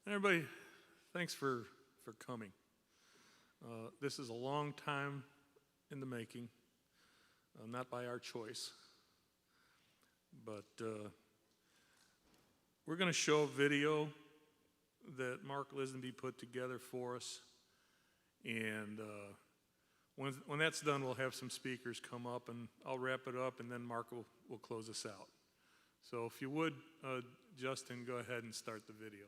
Everybody, thanks for coming. This is a long time in the making, not by our choice, but we're going to show a video that Mark Lisenby put together for us, and when that's done, we'll have some speakers come up, and I'll wrap it up, and then Mark will close us out. So if you would, Justin, go ahead and start the video.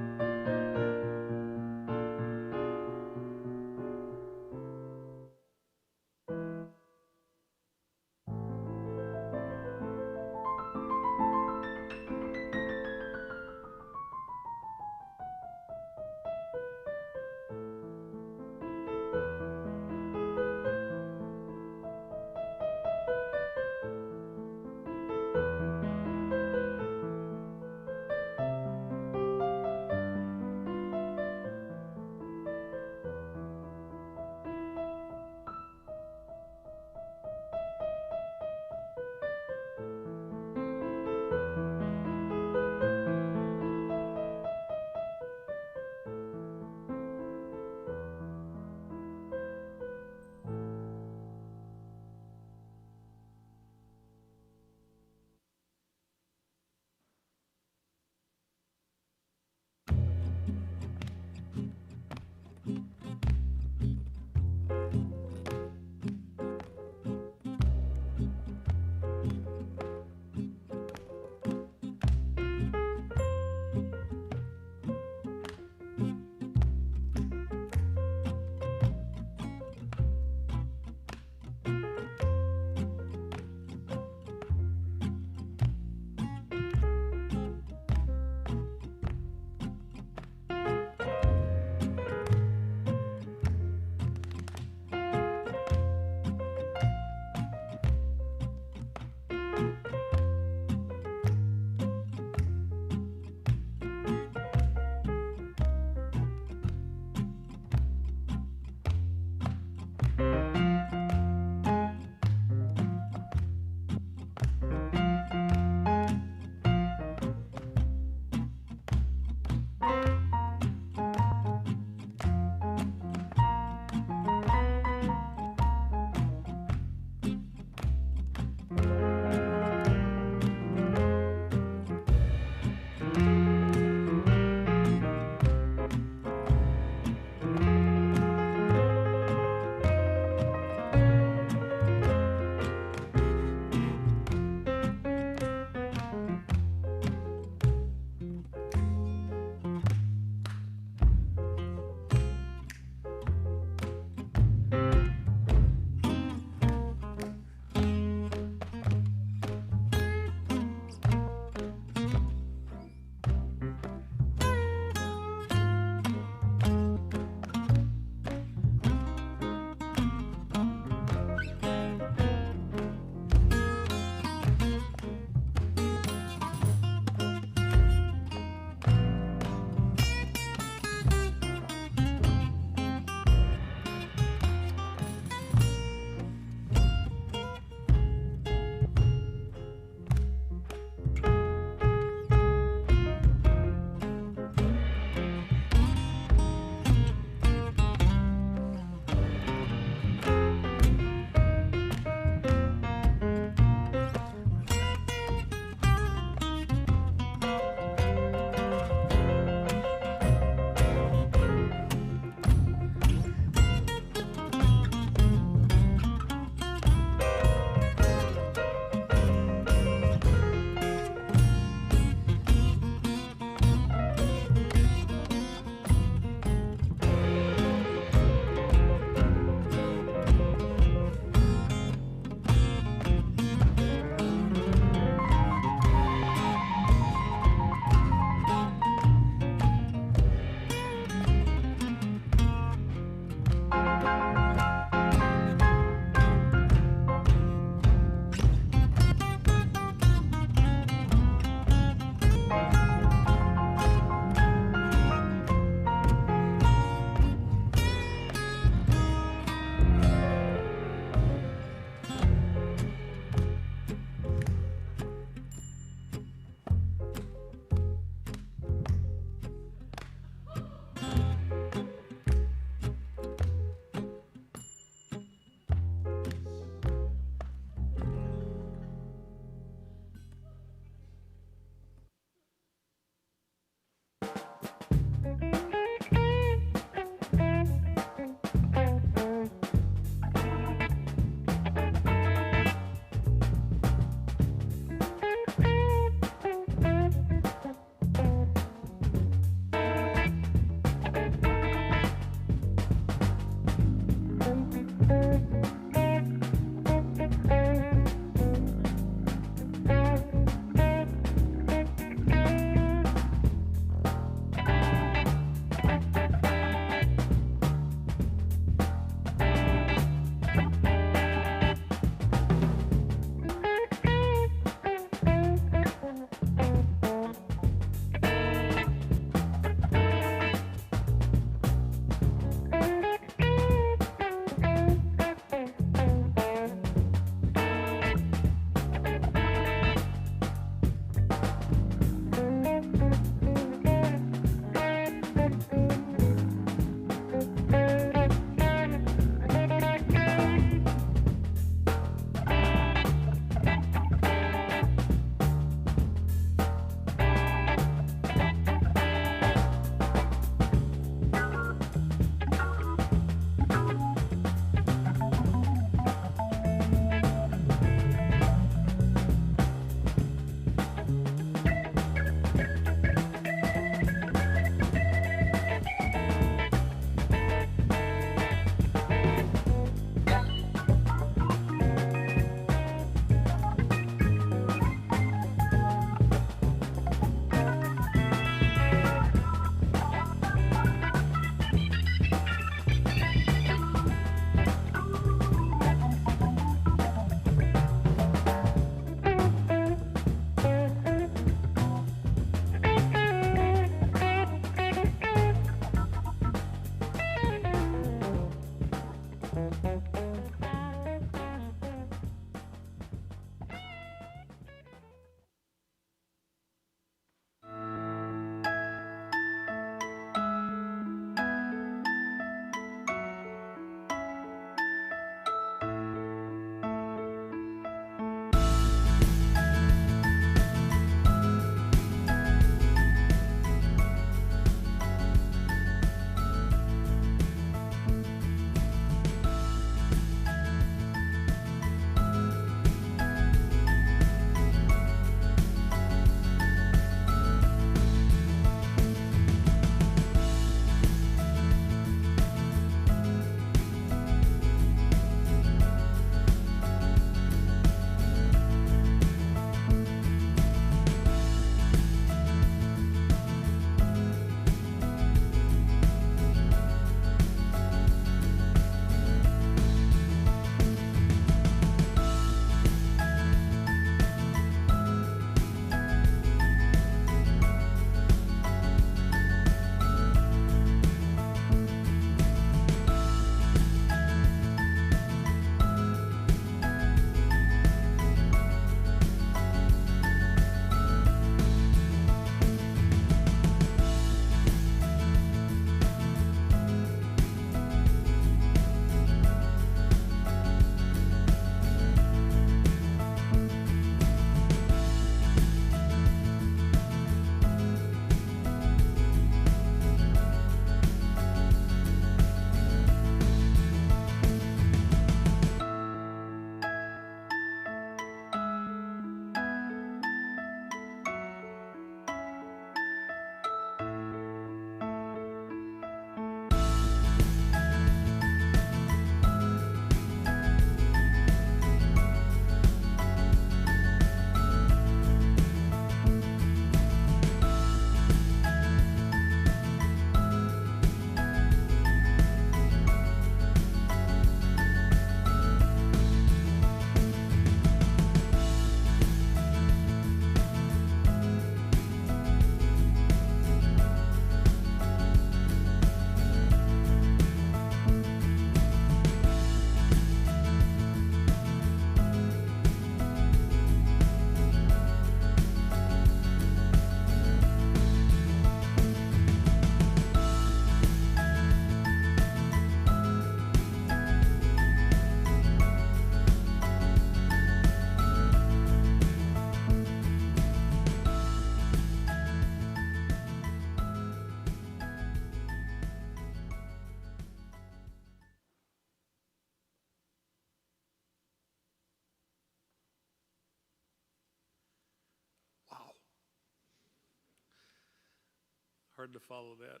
hard to follow that.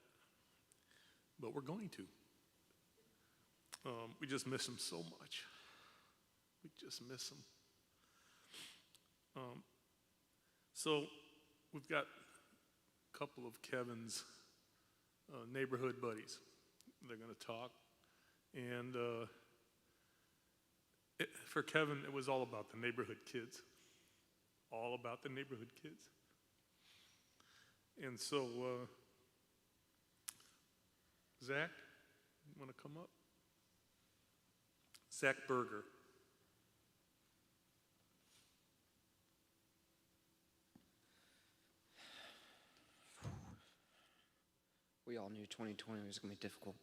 But we're going to. We just miss him so much. We just miss him. So we've got a couple of Kevin's neighborhood buddies. They're going to talk. And for Kevin, it was all about the neighborhood kids. All about the neighborhood kids. And so, Zach, you want to come up? Zach Berger. We all knew 2020 was going to be difficult.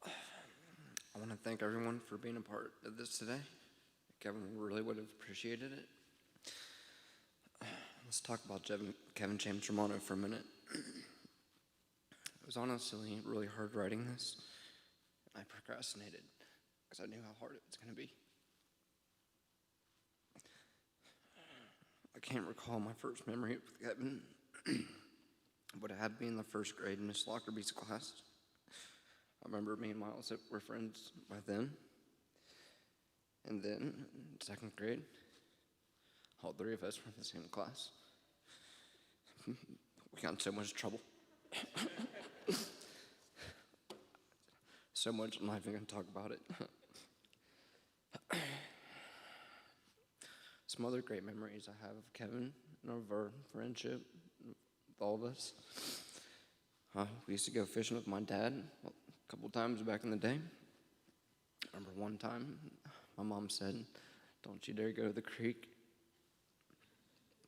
I want to thank everyone for being a part of this today. Kevin really would have appreciated it. Let's talk about Kevin James Romano for a minute. It was honestly really hard writing this. I procrastinated because I knew how hard it was going to be. I can't recall my first memory with Kevin, but it had to be in the first grade in Miss Lockerby's class. I remember me and Miles were friends by then. And then, in second grade, all three of us were in the same class. We got in so much trouble. So much, I'm not even going to talk about it. Some other great memories I have of Kevin and of our friendship with all of us. We used to go fishing with my dad a couple times back in the day. I remember one time, my mom said, "Don't you dare go to the creek."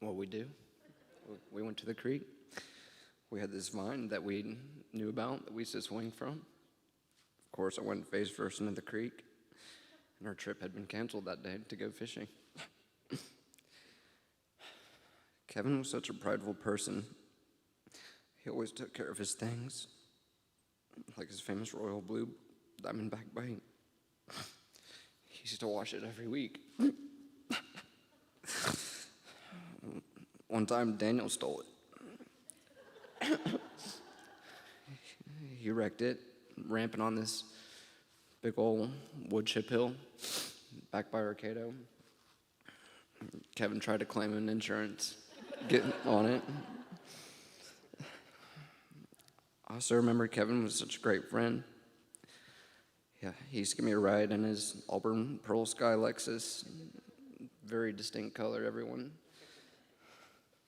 Well, we do. We went to the creek. We had this vine that we knew about that we used to swing from. Of course, I went face first into the creek, and our trip had been canceled that day to go fishing. Kevin was such a prideful person. He always took care of his things, like his famous royal blue diamondback bite. He used to wash it every week. One time, Daniel stole it. He wrecked it, ramping on this big old wood chip hill back by Arcado. Kevin tried to claim an insurance, get on it. I also remember Kevin was such a great friend. Yeah, he used to give me a ride in his Auburn Pearl Sky Lexus. Very distinct color, everyone.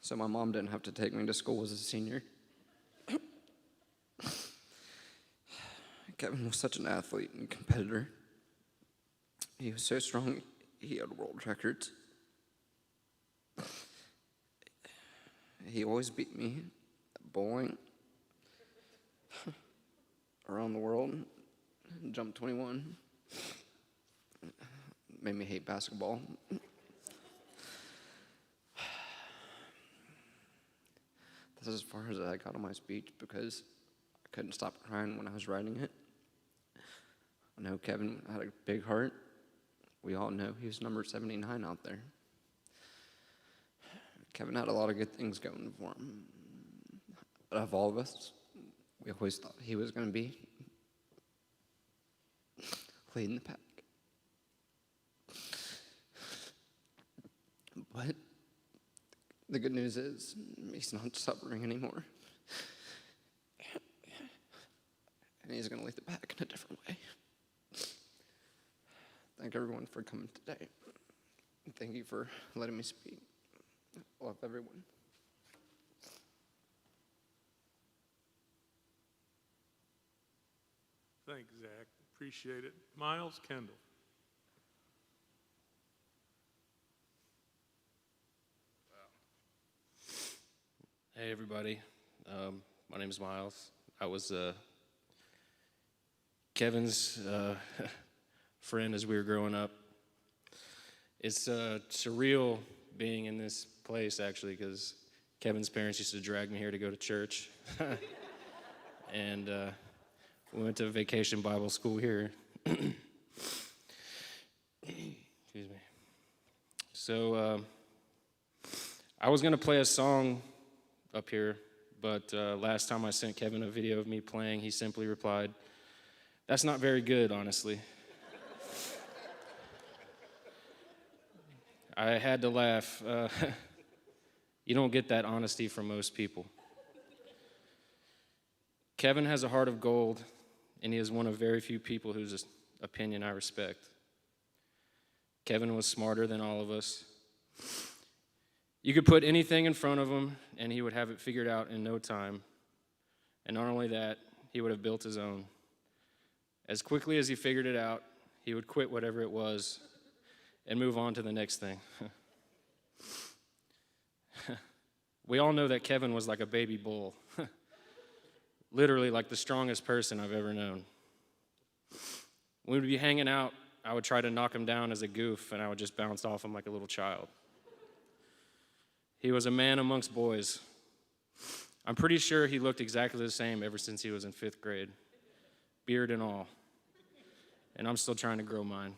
So my mom didn't have to take me to school as a senior. Kevin was such an athlete and competitor. He was so strong, he had world records. He always beat me at bowling, around the world, jumped 21. Made me hate basketball. That's as far as I got on my speech because I couldn't stop crying when I was writing it. I know Kevin had a big heart. We all know he was number 79 out there. Kevin had a lot of good things going for him. But of all of us, we always thought he was going to be leading the pack. But the good news is he's not suffering anymore. And he's going to lead the pack in a different way. Thank everyone for coming today. Thank you for letting me speak. I love everyone. Thanks, Zach. Appreciate it. Miles Kendall. Hey, everybody. My name is Miles. I was Kevin's friend as we were growing up. It's surreal being in this place, actually, because Kevin's parents used to drag me here to go to church. And we went to vacation Bible school here. Excuse me. So I was going to play a song up here but last time I sent Kevin a video of me playing, he simply replied, "That's not very good, honestly." I had to laugh. You don't get that honesty from most people. Kevin has a heart of gold, and he is one of very few people whose opinion I respect. Kevin was smarter than all of us. You could put anything in front of him, and he would have it figured out in no time. And not only that, he would have built his own. As quickly as he figured it out, he would quit whatever it was and move on to the next thing. We all know that Kevin was like a baby bull, literally like the strongest person I've ever known. When we'd be hanging out, I would try to knock him down as a goof, and I would just bounce off him like a little child. He was a man amongst boys. I'm pretty sure he looked exactly the same ever since he was in 5th grade, beard and all. And I'm still trying to grow mine.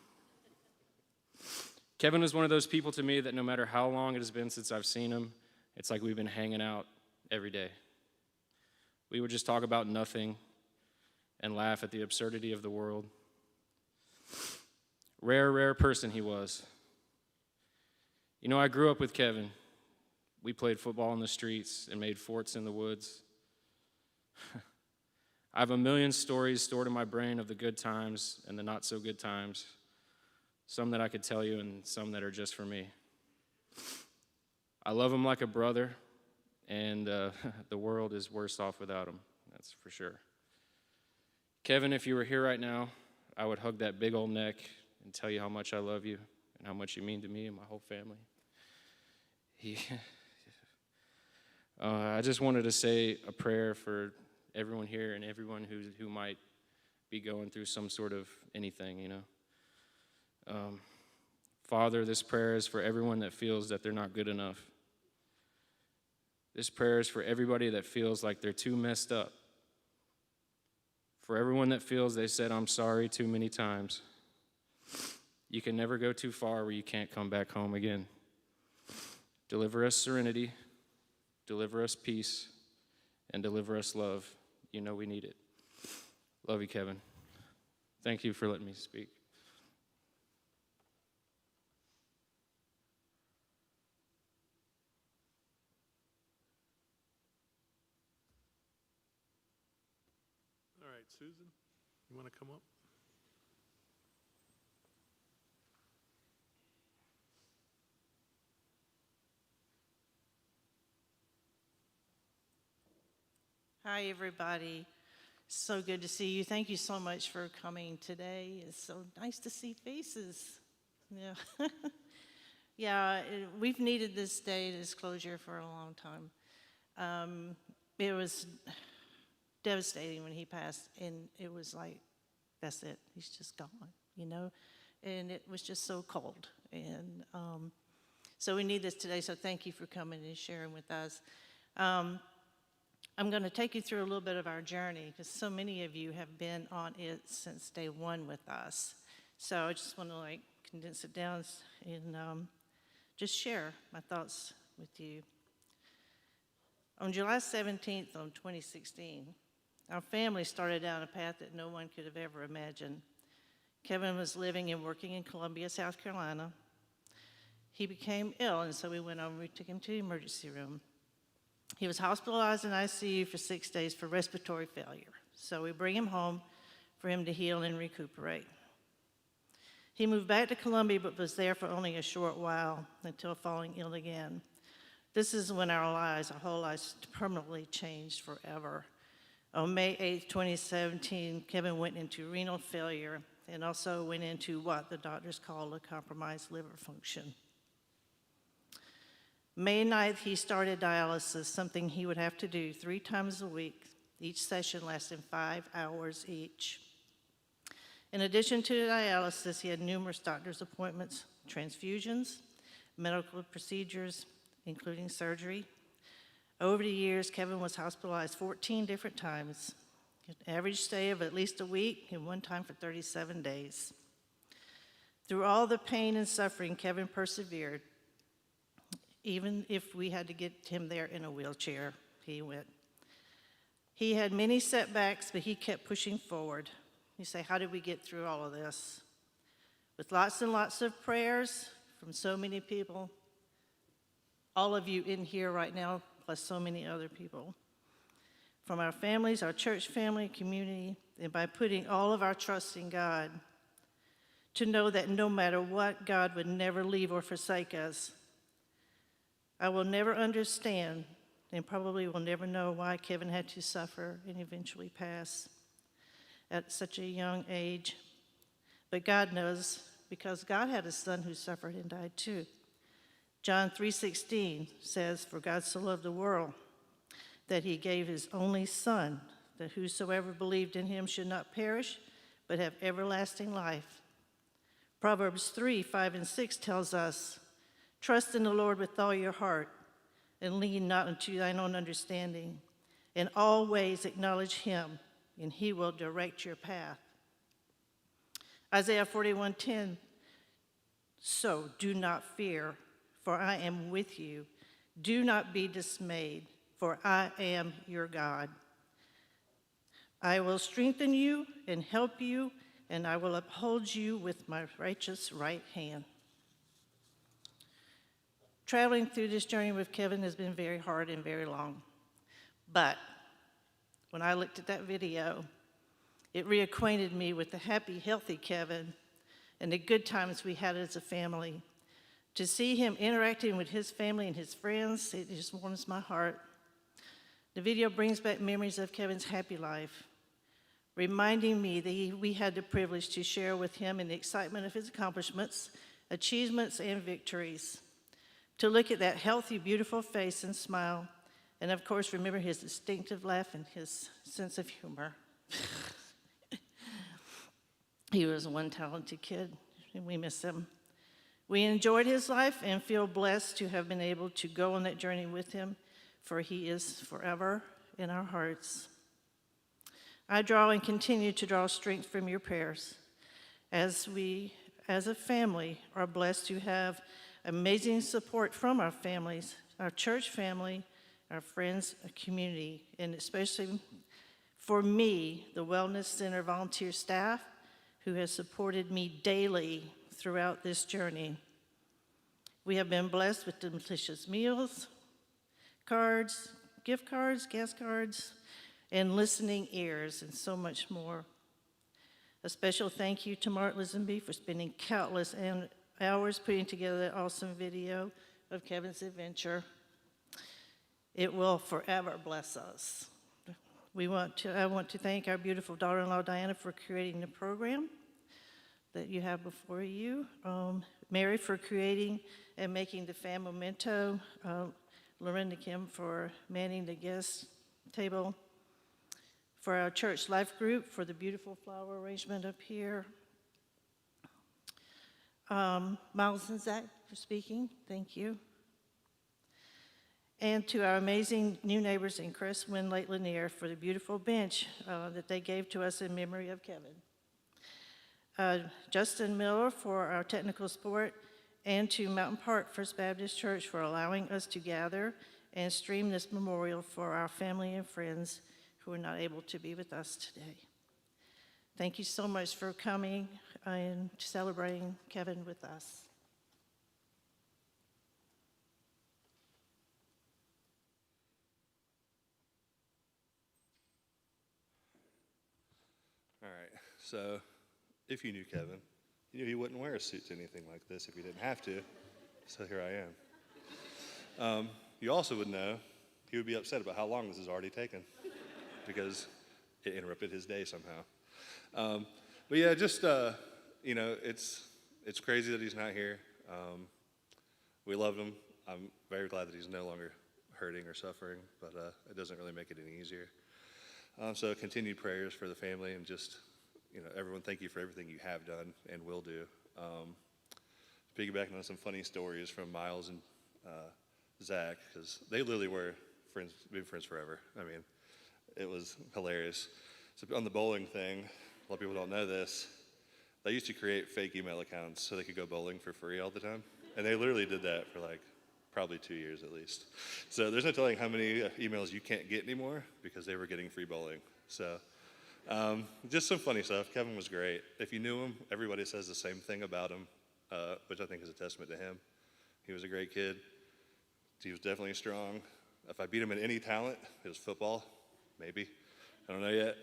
Kevin was one of those people to me that no matter how long it has been since I've seen him, it's like we've been hanging out every day. We would just talk about nothing and laugh at the absurdity of the world. Rare person he was. You know, I grew up with Kevin. We played football in the streets and made forts in the woods. I have a million stories stored in my brain of the good times and the not so good times. Some that I could tell you and some that are just for me. I love him like a brother, and the world is worse off without him, that's for sure. Kevin, if you were here right now, I would hug that big old neck and tell you how much I love you and how much you mean to me and my whole family. I just wanted to say a prayer for everyone here and everyone who might be going through some sort of anything, you know. Father, this prayer is for everyone that feels that they're not good enough. This prayer is for everybody that feels like they're too messed up. For everyone that feels they said, "I'm sorry" too many times. You can never go too far where you can't come back home again. Deliver us serenity, deliver us peace, and deliver us love. You know we need it. Love you, Kevin. Thank you for letting me speak. All right, Susan, you want to come up? Hi, everybody. So good to see you. Thank you so much for coming today. It's so nice to see faces. Yeah. Yeah, we've needed this day, this closure, for a long time. It was devastating when he passed, and it was like, that's it. He's just gone, you know? And it was just so cold. And so we need this today, so thank you for coming and sharing with us. I'm going to take you through a little bit of our journey because so many of you have been on it since day one with us. So I just want to condense it down and just share my thoughts with you. On July 17th of 2016, our family started down a path that no one could have ever imagined. Kevin was living and working in Columbia, South Carolina. He became ill, and so we went over, we took him to the emergency room. He was hospitalized in ICU for 6 days for respiratory failure. So we bring him home for him to heal and recuperate. He moved back to Columbia, but was there for only a short while until falling ill again. This is when our whole lives permanently changed forever. On May 8th, 2017, Kevin went into renal failure and also went into what the doctors call a compromised liver function. May 9th, he started dialysis, something he would have to do 3 times a week, each session lasting 5 hours each. In addition to dialysis, he had numerous doctor's appointments, transfusions, medical procedures, including surgery. Over the years, Kevin was hospitalized 14 different times, an average stay of at least a week, and one time for 37 days. Through all the pain and suffering, Kevin persevered. Even if we had to get him there in a wheelchair, he went. He had many setbacks, but he kept pushing forward. You say, how did we get through all of this? With lots and lots of prayers from so many people, all of you in here right now, plus so many other people. From our families, our church family, community, and by putting all of our trust in God, to know that no matter what, God would never leave or forsake us. I will never understand and probably will never know why Kevin had to suffer and eventually pass at such a young age. But God knows, because God had a son who suffered and died too. John 3:16 says, "For God so loved the world that he gave his only son, that whosoever believed in him should not perish, but have everlasting life." Proverbs 3:5 and 6 tells us, "Trust in the Lord with all your heart, and lean not unto thine own understanding. In all ways acknowledge him, and he will direct your path." Isaiah 41:10, "So do not fear, for I am with you. Do not be dismayed, for I am your God. I will strengthen you and help you, and I will uphold you with my righteous right hand." Traveling through this journey with Kevin has been very hard and very long. But when I looked at that video, it reacquainted me with the happy, healthy Kevin and the good times we had as a family. To see him interacting with his family and his friends, it just warms my heart. The video brings back memories of Kevin's happy life, reminding me that we had the privilege to share with him in the excitement of his accomplishments, achievements, and victories. To look at that healthy, beautiful face and smile, and of course, remember his distinctive laugh and his sense of humor. He was one talented kid, and we miss him. We enjoyed his life and feel blessed to have been able to go on that journey with him, for he is forever in our hearts. I draw and continue to draw strength from your prayers, as we, as a family, are blessed to have amazing support from our families, our church family, our friends, our community, and especially for me, the Wellness Center volunteer staff who has supported me daily throughout this journey. We have been blessed with delicious meals, cards, gift cards, gas cards, and listening ears, and so much more. A special thank you to Mark Lisenby for spending countless hours putting together that awesome video of Kevin's adventure. It will forever bless us. I want to thank our beautiful daughter-in-law, Diana, for creating the program that you have before you. Mary for creating and making the fan memento. Lorinda Kim for manning the guest table. For our church life group for the beautiful flower arrangement up here. Miles and Zach for speaking, thank you. And to our amazing new neighbors in Crestwind, Lake Lanier for the beautiful bench that they gave to us in memory of Kevin. Justin Miller for our technical support, and to Mountain Park First Baptist Church for allowing us to gather and stream this memorial for our family and friends who are not able to be with us today. Thank you so much for coming and celebrating Kevin with us. All right, so if you knew Kevin, you knew he wouldn't wear a suit to anything like this if he didn't have to, so here I am. You also would know he would be upset about how long this has already taken because it interrupted his day somehow. But yeah, just, you know, it's crazy that he's not here. We loved him. I'm very glad that he's no longer hurting or suffering, but it doesn't really make it any easier. So continued prayers for the family and just, you know, everyone, thank you for everything you have done and will do. Piggybacking on some funny stories from Miles and Zach, because they literally were friends, been friends forever. I mean, it was hilarious. So on the bowling thing, a lot of people don't know this, they used to create fake email accounts so they could go bowling for free all the time. And they literally did that for like probably 2 years at least. So there's no telling how many emails you can't get anymore because they were getting free bowling. So just some funny stuff. Kevin was great. If you knew him, everybody says the same thing about him, which I think is a testament to him. He was a great kid. He was definitely strong. If I beat him in any talent, it was football, maybe. I don't know yet.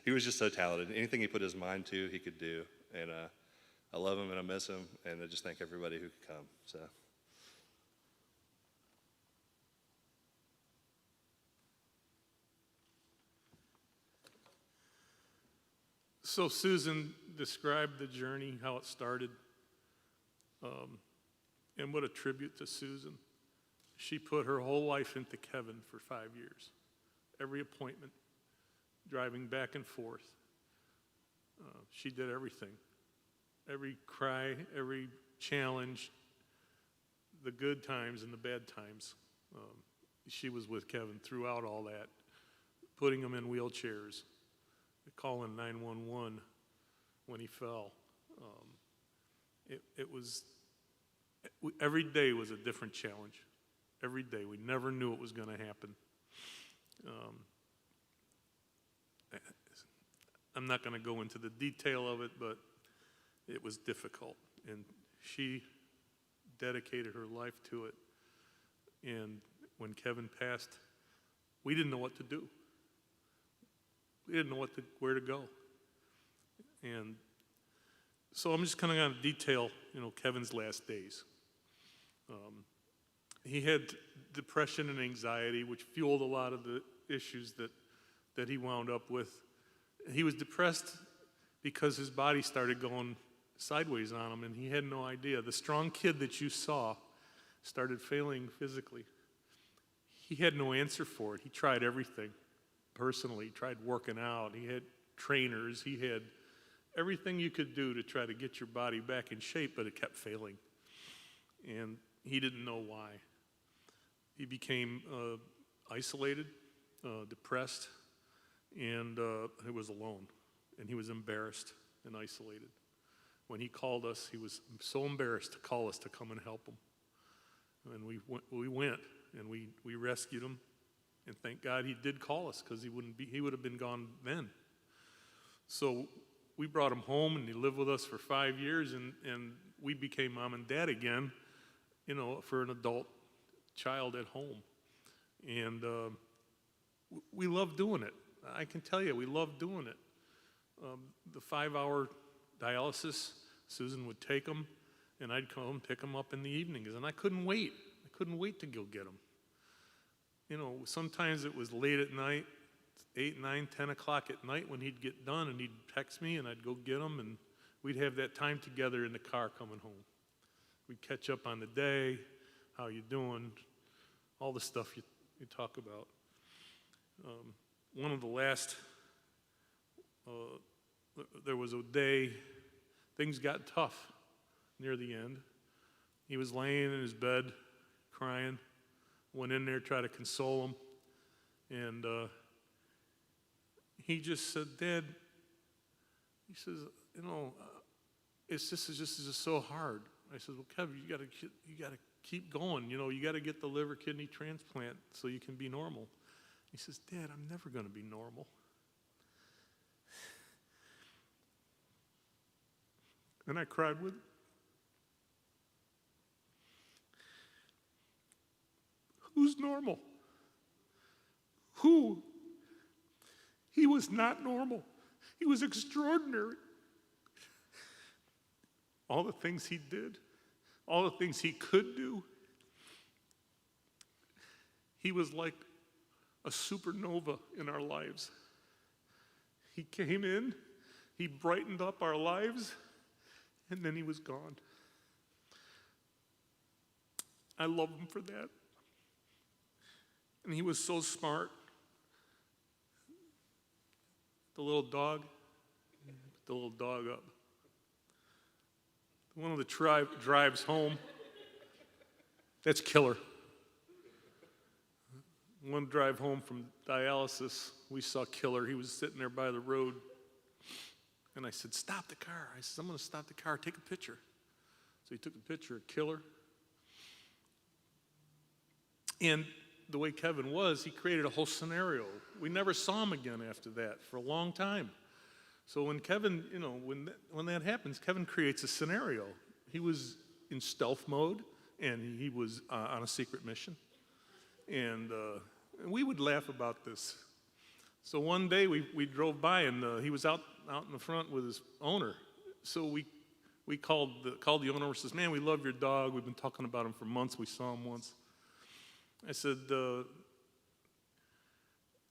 He was just so talented. Anything he put his mind to, he could do. And I love him and I miss him. And I just thank everybody who could come. So Susan described the journey, how it started, and what a tribute to Susan. She put her whole life into Kevin for 5 years. Every appointment, driving back and forth. She did everything. Every cry, every challenge, the good times and the bad times. She was with Kevin throughout all that, putting him in wheelchairs, calling 911 when he fell. Every day was a different challenge. Every day. We never knew it was going to happen. I'm not going to go into the detail of it, but it was difficult. And she dedicated her life to it. And when Kevin passed, we didn't know what to do. We didn't know where to go. And so I'm just kind of going to detail, Kevin's last days. He had depression and anxiety, which fueled a lot of the issues that he wound up with. He was depressed because his body started going sideways on him, and he had no idea. The strong kid that you saw started failing physically. He had no answer for it. He tried everything personally. He tried working out. He had trainers. He had everything you could do to try to get your body back in shape, but it kept failing. And he didn't know why. He became isolated, depressed, and he was alone. And he was embarrassed and isolated. When he called us, he was so embarrassed to call us to come and help him. And we went, and we rescued him. And thank God he did call us, because he would have been gone then. So we brought him home, and he lived with us for 5 years, and we became mom and dad again, for an adult child at home. And we love doing it. I can tell you, we love doing it. The 5-hour dialysis, Susan would take him, and I'd come and pick him up in the evenings, and I couldn't wait. I couldn't wait to go get him. Sometimes it was late at night, 8, 9, 10 o'clock at night when he'd get done, and he'd text me, and I'd go get him, and we'd have that time together in the car coming home. We'd catch up on the day, how you doing, all the stuff you talk about. One of the last, there was a day, things got tough near the end. He was laying in his bed, crying. Went in there, tried to console him. And he just said, Dad, he says, this is just so hard. I said, well, Kev, you gotta keep going. You gotta get the liver kidney transplant so you can be normal. He says, Dad, I'm never gonna be normal. And I cried with him. Who's normal? Who? He was not normal. He was extraordinary. All the things he did, all the things he could do. He was like a supernova in our lives. He came in, he brightened up our lives, and then he was gone. I love him for that. And he was so smart. The little dog, put the little dog up. One of the drives home, that's killer. One drive home from dialysis, we saw Killer. He was sitting there by the road. And I said, stop the car. I said, I'm going to stop the car, take a picture. So he took a picture of Killer. And the way Kevin was, he created a whole scenario. We never saw him again after that for a long time. So when Kevin, when that happens, Kevin creates a scenario. He was in stealth mode, and he was on a secret mission. And we would laugh about this. So one day we drove by, and he was out in the front with his owner. So we called the owner and says, "Man, we love your dog. We've been talking about him for months. We saw him once." I said,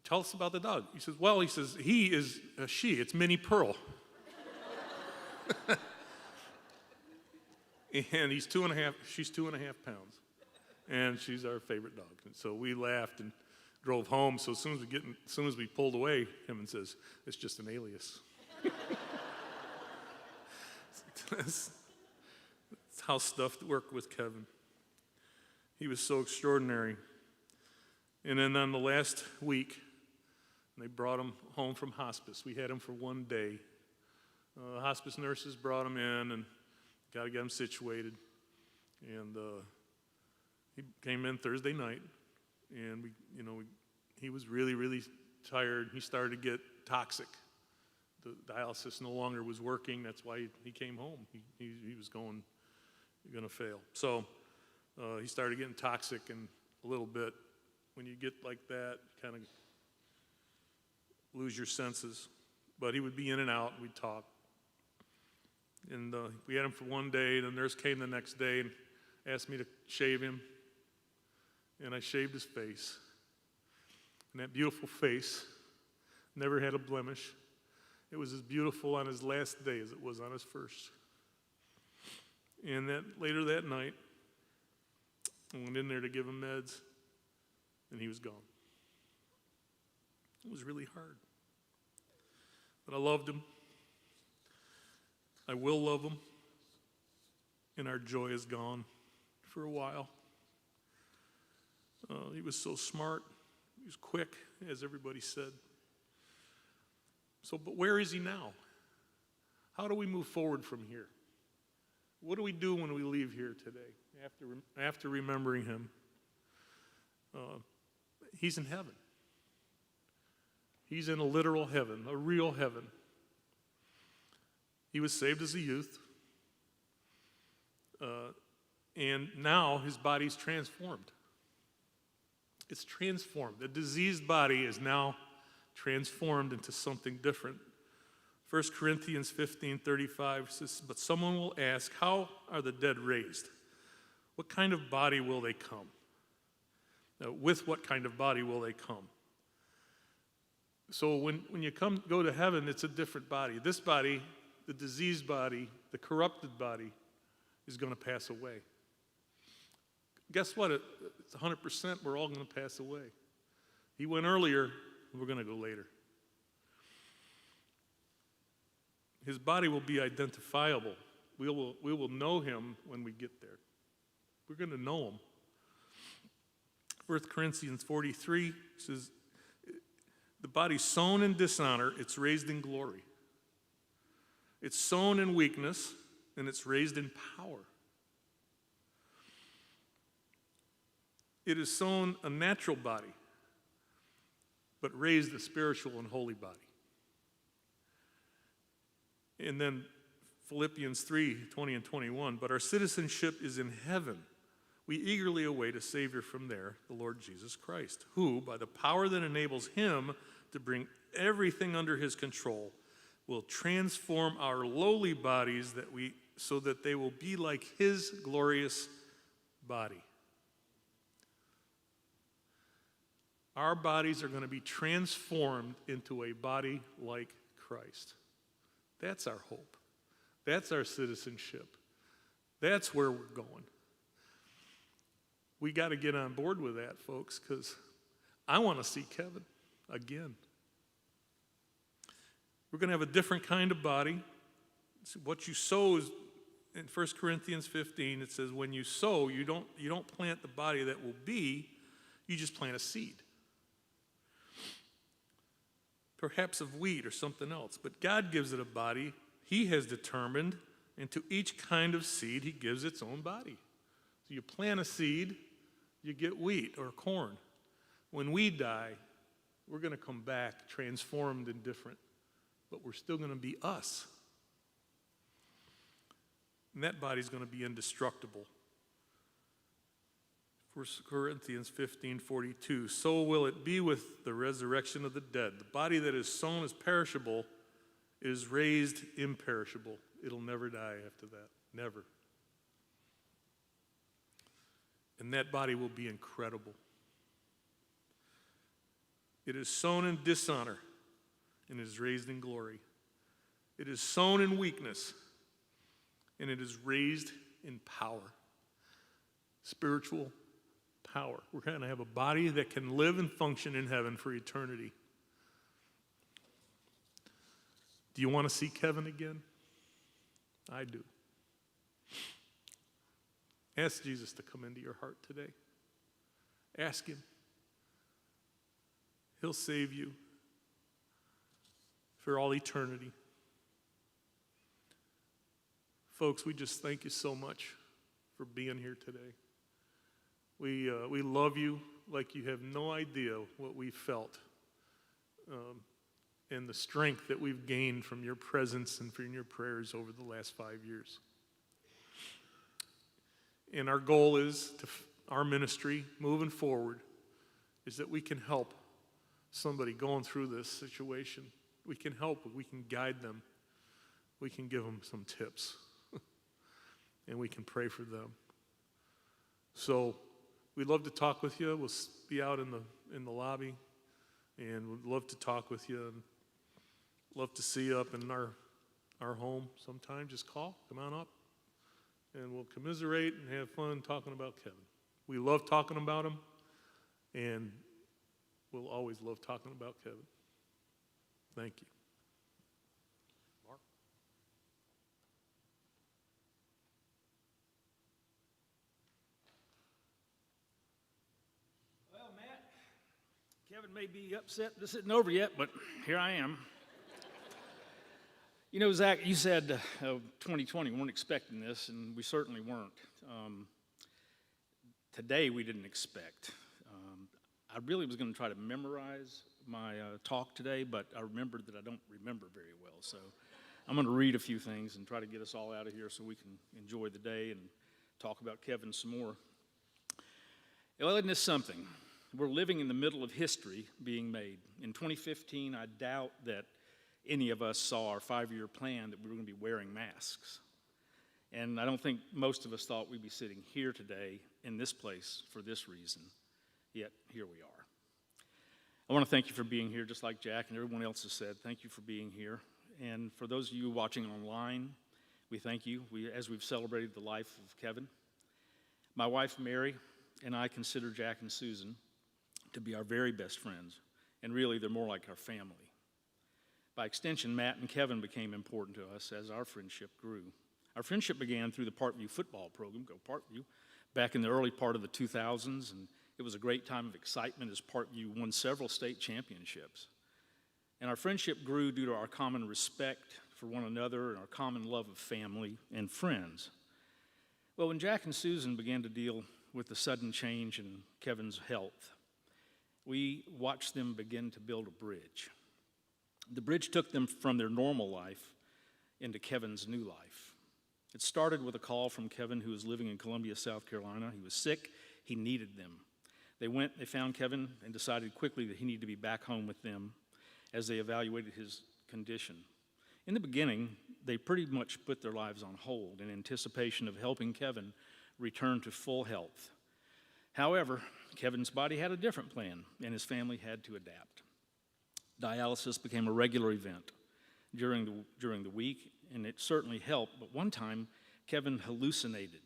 "Tell us about the dog." He says, "Well," he says, "he is a she. It's Minnie Pearl." And she's 2.5 pounds. And she's our favorite dog. And so we laughed and drove home. So as soon as we pulled away, Kevin says, "It's just an alias." That's how stuff worked with Kevin. He was so extraordinary. And then on the last week, they brought him home from hospice. We had him for one day. Hospice nurses brought him in and got to get him situated. And he came in Thursday night, and he was really, really tired. He started to get toxic. The dialysis no longer was working. That's why he came home. He was going to fail. So he started getting toxic, and a little bit, when you get like that, you kind of lose your senses. But he would be in and out, and we'd talk. And we had him for one day. The nurse came the next day and asked me to shave him. And I shaved his face. And that beautiful face never had a blemish. It was as beautiful on his last day as it was on his first. And later that night, I went in there to give him meds, and he was gone. It was really hard. But I loved him. I will love him. And our joy is gone for a while. He was so smart. He was quick, as everybody said. But where is he now? How do we move forward from here? What do we do when we leave here today after remembering him? He's in heaven. He's in a literal heaven, a real heaven. He was saved as a youth, and now his body's transformed. It's transformed. The diseased body is now transformed into something different. 1 Corinthians 15:35 says, "But someone will ask, how are the dead raised? What kind of body will they come? With what kind of body will they come?" So when you go to heaven, it's a different body. This body, the diseased body, the corrupted body, is going to pass away. Guess what? It's 100% we're all going to pass away. He went earlier, we're going to go later. His body will be identifiable. We will know him when we get there. We're going to know him. 1 Corinthians 43 says, the body's sown in dishonor, it's raised in glory. It's sown in weakness, and it's raised in power. It is sown a natural body, but raised a spiritual and holy body. And then Philippians 3:20 and 21, "But our citizenship is in heaven. We eagerly await a Savior from there, the Lord Jesus Christ, who, by the power that enables him to bring everything under his control, will transform our lowly bodies so that they will be like his glorious body." Our bodies are going to be transformed into a body like Christ. That's our hope. That's our citizenship. That's where we're going. We got to get on board with that, folks, because I want to see Kevin again. We're going to have a different kind of body. What you sow is, in 1 Corinthians 15, it says, when you sow, you don't plant the body that will be, you just plant a seed. Perhaps of wheat or something else. But God gives it a body. He has determined, and to each kind of seed, he gives its own body. So you plant a seed, You get wheat or corn. When we die, we're going to come back transformed and different, but we're still going to be us. And that body's going to be indestructible. 1 Corinthians 15:42, so will it be with the resurrection of the dead. The body that is sown as perishable is raised imperishable. It'll never die after that, never. And that body will be incredible. It is sown in dishonor and is raised in glory. It is sown in weakness and it is raised in power, spiritual power. We're going to have a body that can live and function in heaven for eternity. Do you want to see Kevin again? I do. Ask Jesus to come into your heart today. Ask him. He'll save you for all eternity. Folks, we just thank you so much for being here today. We love you like you have no idea what we felt and the strength that we've gained from your presence and from your prayers over the last 5 years. And our goal is, our ministry moving forward, is that we can help somebody going through this situation. We can help, we can guide them, we can give them some tips, and we can pray for them. So we'd love to talk with you. We'll be out in the lobby, and we'd love to talk with you and love to see you up in our home sometime. Just call, come on up, and we'll commiserate and have fun talking about Kevin. We love talking about him, and we'll always love talking about Kevin. Thank you. Mark? Well, Matt, Kevin may be upset this isn't over yet, but here I am. You know, Zach, you said 2020, we weren't expecting this, and we certainly weren't. Today, we didn't expect. I really was going to try to memorize my talk today, but I remembered that I don't remember very well. So I'm going to read a few things and try to get us all out of here so we can enjoy the day and talk about Kevin some more. Well, isn't this something? We're living in the middle of history being made. In 2015, I doubt that any of us saw our 5-year plan that we were going to be wearing masks. And I don't think most of us thought we'd be sitting here today in this place for this reason. Yet, here we are. I want to thank you for being here, just like Jack and everyone else has said. Thank you for being here. And for those of you watching online, we thank you as we've celebrated the life of Kevin. My wife, Mary, and I consider Jack and Susan to be our very best friends. And really, they're more like our family. By extension, Matt and Kevin became important to us as our friendship grew. Our friendship began through the Parkview football program, Go Parkview, back in the early part of the 2000s, and it was a great time of excitement as Parkview won several state championships. And our friendship grew due to our common respect for one another and our common love of family and friends. Well, when Jack and Susan began to deal with the sudden change in Kevin's health, we watched them begin to build a bridge. The bridge took them from their normal life into Kevin's new life. It started with a call from Kevin, who was living in Columbia, South Carolina. He was sick. He needed them. They found Kevin and decided quickly that he needed to be back home with them as they evaluated his condition. In the beginning, they pretty much put their lives on hold in anticipation of helping Kevin return to full health. However, Kevin's body had a different plan, and his family had to adapt. Dialysis became a regular event during the week, and it certainly helped, but one time, Kevin hallucinated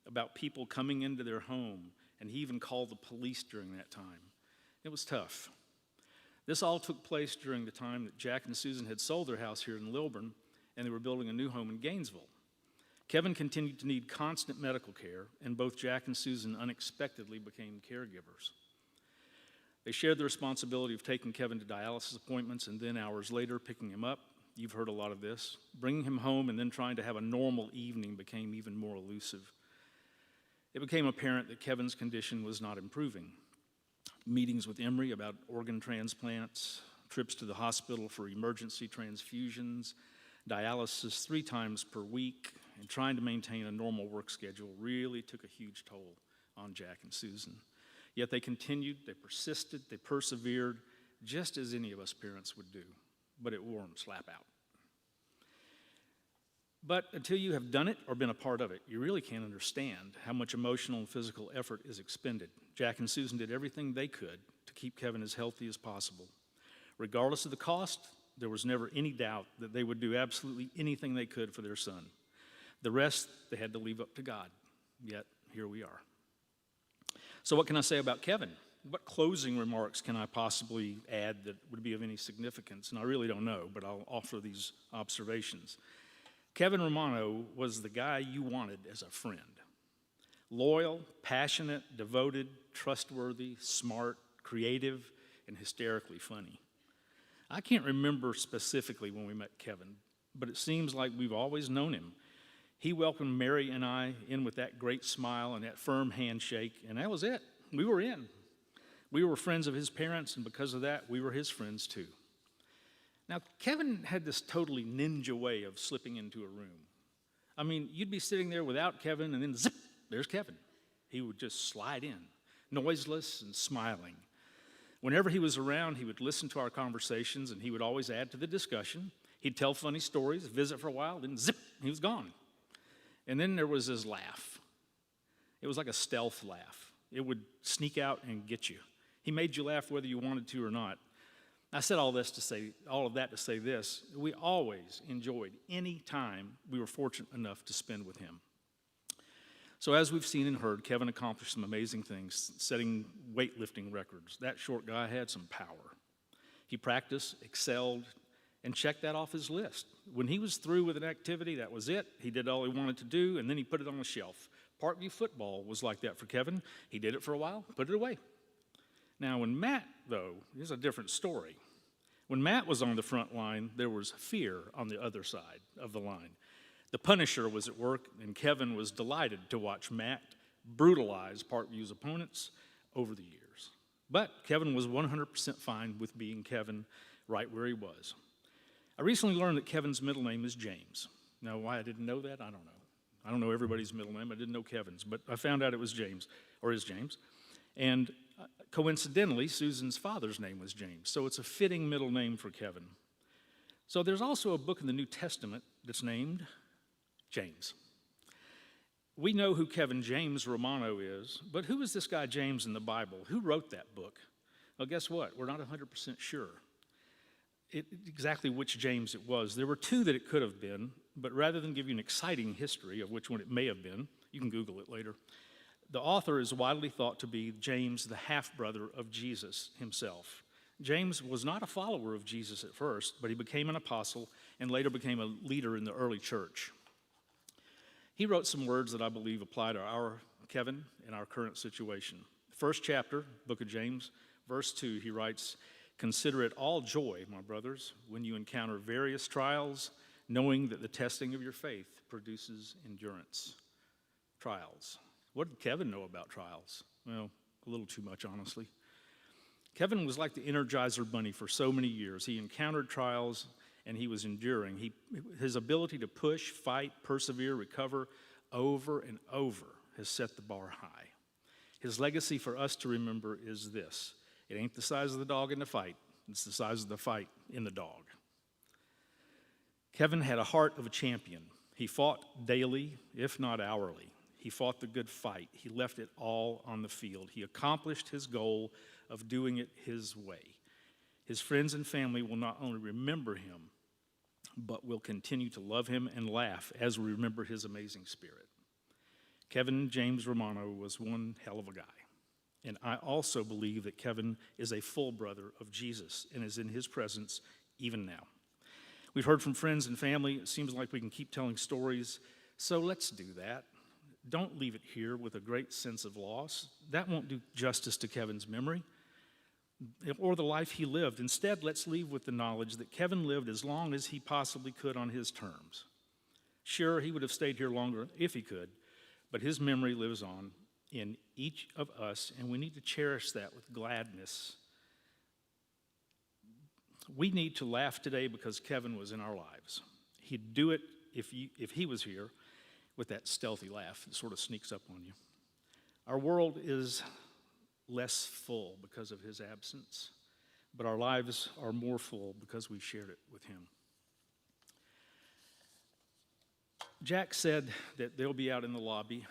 about people coming into their home, and he even called the police during that time. It was tough. This all took place during the time that Jack and Susan had sold their house here in Lilburn, and they were building a new home in Gainesville. Kevin continued to need constant medical care, and both Jack and Susan unexpectedly became caregivers. They shared the responsibility of taking Kevin to dialysis appointments and then hours later picking him up. You've heard a lot of this. Bringing him home and then trying to have a normal evening became even more elusive. it became apparent that Kevin's condition was not improving. Meetings with Emory about organ transplants, trips to the hospital for emergency transfusions, dialysis 3 times per week, and trying to maintain a normal work schedule really took a huge toll on Jack and Susan. Yet they continued, they persisted, they persevered, just as any of us parents would do, but it wore them slap out. But until you have done it or been a part of it, you really can't understand how much emotional and physical effort is expended. Jack and Susan did everything they could to keep Kevin as healthy as possible. Regardless of the cost, there was never any doubt that they would do absolutely anything they could for their son. The rest they had to leave up to God, yet here we are. So what can I say about Kevin? What closing remarks can I possibly add that would be of any significance? And I really don't know, but I'll offer these observations. Kevin Romano was the guy you wanted as a friend. Loyal, passionate, devoted, trustworthy, smart, creative, and hysterically funny. I can't remember specifically when we met Kevin, but it seems like we've always known him. He welcomed Mary and I in with that great smile and that firm handshake, and that was it. We were in. We were friends of his parents, and because of that, we were his friends too. Now, Kevin had this totally ninja way of slipping into a room. I mean, you'd be sitting there without Kevin, and then zip, there's Kevin. He would just slide in, noiseless and smiling. Whenever he was around, he would listen to our conversations, and he would always add to the discussion. He'd tell funny stories, visit for a while, then zip, he was gone. And then there was his laugh. It was like a stealth laugh. It would sneak out and get you. He made you laugh whether you wanted to or not. I said all of that to say this. We always enjoyed any time we were fortunate enough to spend with him. So as we've seen and heard, Kevin accomplished some amazing things, setting weightlifting records. That short guy had some power. He practiced, excelled, and checked that off his list. When he was through with an activity, that was it. He did all he wanted to do, and then he put it on the shelf. Parkview football was like that for Kevin. He did it for a while, put it away. Now, when Matt, though, here's a different story. When Matt was on the front line, there was fear on the other side of the line. The Punisher was at work, and Kevin was delighted to watch Matt brutalize Parkview's opponents over the years. But Kevin was 100% fine with being Kevin right where he was. I recently learned that Kevin's middle name is James. Now, why I didn't know that, I don't know. I don't know everybody's middle name. I didn't know Kevin's, but I found out it was James, or is James. And coincidentally, Susan's father's name was James, so it's a fitting middle name for Kevin. So there's also a book in the New Testament that's named James. We know who Kevin James Romano is, but who is this guy James in the Bible? Who wrote that book? Well, guess what? We're not 100% sure exactly which James it was. There were 2 that it could have been, but rather than give you an exciting history of which one it may have been, you can Google it later, the author is widely thought to be James, the half-brother of Jesus himself. James was not a follower of Jesus at first, but he became an apostle and later became a leader in the early church. He wrote some words that I believe apply to our Kevin and our current situation. First chapter, book of James, verse 2, he writes, "Consider it all joy, my brothers, when you encounter various trials, knowing that the testing of your faith produces endurance." Trials. What did Kevin know about trials? Well, a little too much, honestly. Kevin was like the Energizer Bunny for so many years. He encountered trials and he was enduring. His ability to push, fight, persevere, recover over and over has set the bar high. His legacy for us to remember is this: it ain't the size of the dog in the fight, it's the size of the fight in the dog. Kevin had a heart of a champion. He fought daily, if not hourly. He fought the good fight. He left it all on the field. He accomplished his goal of doing it his way. His friends and family will not only remember him, but will continue to love him and laugh as we remember his amazing spirit. Kevin James Romano was one hell of a guy. And I also believe that Kevin is a full brother of Jesus and is in his presence even now. We've heard from friends and family. It seems like we can keep telling stories, so let's do that. Don't leave it here with a great sense of loss. That won't do justice to Kevin's memory or the life he lived. Instead, let's leave with the knowledge that Kevin lived as long as he possibly could on his terms. Sure, he would have stayed here longer if he could, but his memory lives on, in each of us, and we need to cherish that with gladness. We need to laugh today because Kevin was in our lives. He'd do it if he was here with that stealthy laugh that sort of sneaks up on you. Our world is less full because of his absence, but our lives are more full because we shared it with him. Jack said that they'll be out in the lobby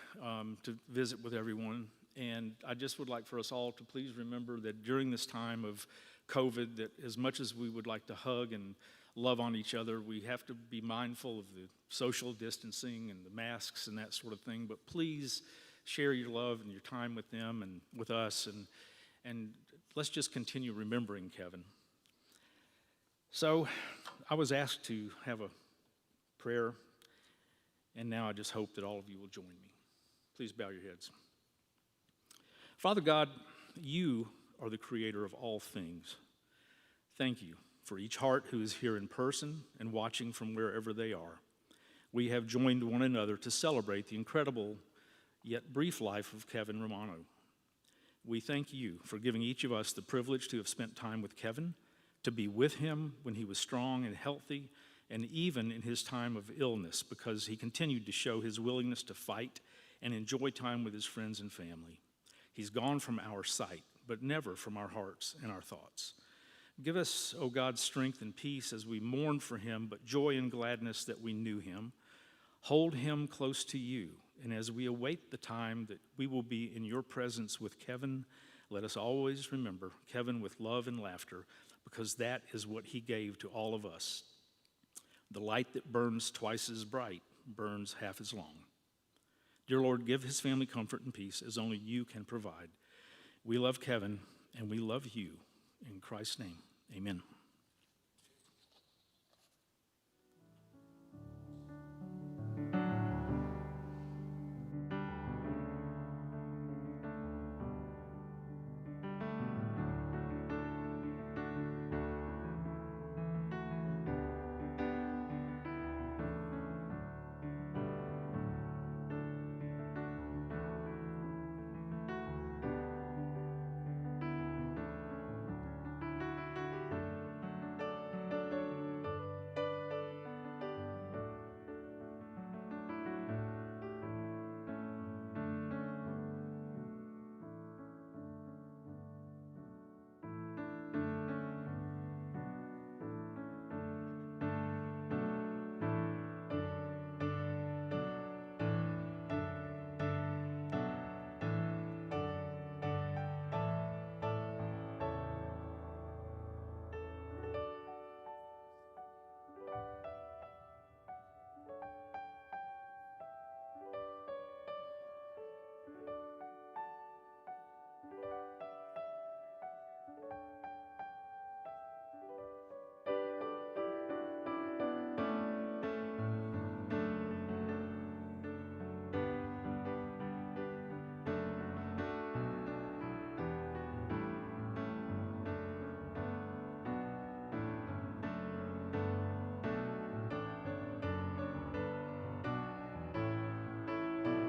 to visit with everyone, and I just would like for us all to please remember that during this time of COVID, that as much as we would like to hug and love on each other, we have to be mindful of the social distancing and the masks and that sort of thing, but please share your love and your time with them and with us, and let's just continue remembering Kevin. So I was asked to have a prayer, and now I just hope that all of you will join me. Please bow your heads. Father God, you are the creator of all things. Thank you for each heart who is here in person and watching from wherever they are. We have joined one another to celebrate the incredible yet brief life of Kevin Romano. We thank you for giving each of us the privilege to have spent time with Kevin, to be with him when he was strong and healthy, and even in his time of illness, because he continued to show his willingness to fight and enjoy time with his friends and family. He's gone from our sight, but never from our hearts and our thoughts. Give us, O God, strength and peace as we mourn for him, but joy and gladness that we knew him. Hold him close to you, and as we await the time that we will be in your presence with Kevin, let us always remember Kevin with love and laughter, because that is what he gave to all of us. The light that burns twice as bright burns half as long. Dear Lord, give his family comfort and peace as only you can provide. We love Kevin, and we love you. In Christ's name, amen.